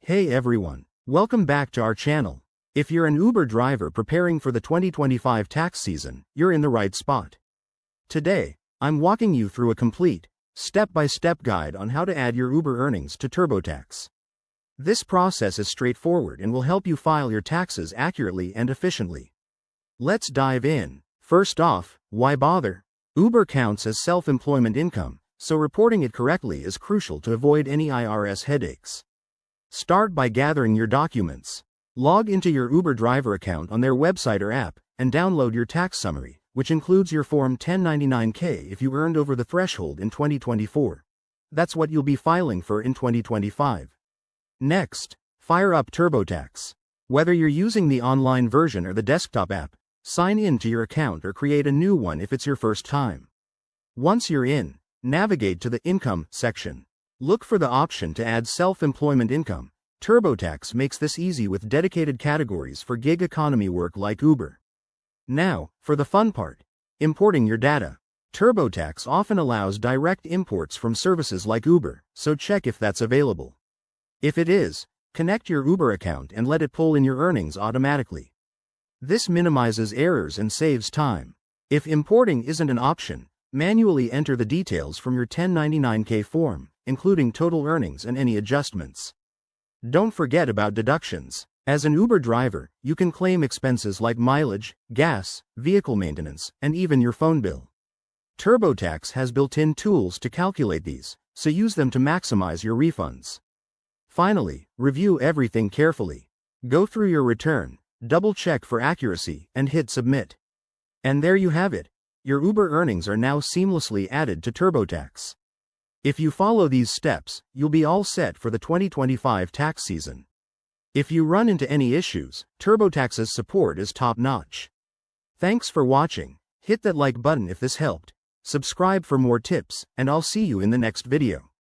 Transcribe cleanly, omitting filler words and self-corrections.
Hey everyone, welcome back to our channel. If you're an Uber driver preparing for the 2025 tax season, you're in the right spot. Today, I'm walking you through a complete, step-by-step guide on how to add your Uber earnings to Turbotax. This process is straightforward and will help you file your taxes accurately and efficiently. Let's dive in. First off, why bother? Uber counts as self-employment income, so reporting it correctly is crucial to avoid any IRS headaches. Start by gathering your documents. Log into your Uber driver account on their website or app, and download your tax summary, which includes your Form 1099-K if you earned over the threshold in 2024. That's what you'll be filing for in 2025. Next, fire up Turbotax. Whether you're using the online version or the desktop app, sign in to your account or create a new one if it's your first time. Once you're in, navigate to the Income section. Look for the option to add self-employment income. Turbotax makes this easy with dedicated categories for gig economy work like Uber. Now, for the fun part, importing your data. Turbotax often allows direct imports from services like Uber, so check if that's available. If it is, connect your Uber account and let it pull in your earnings automatically. This minimizes errors and saves time. If importing isn't an option, manually enter the details from your 1099-K form, including total earnings and any adjustments. Don't forget about deductions. As an Uber driver, you can claim expenses like mileage, gas, vehicle maintenance, and even your phone bill. Turbotax has built-in tools to calculate these, so use them to maximize your refunds. Finally, review everything carefully. Go through your return, double-check for accuracy, and hit submit. And there you have it. Your Uber earnings are now seamlessly added to Turbotax. If you follow these steps, you'll be all set for the 2025 tax season. If you run into any issues, Turbotax's support is top-notch. Thanks for watching. Hit that like button if this helped. Subscribe for more tips, and I'll see you in the next video.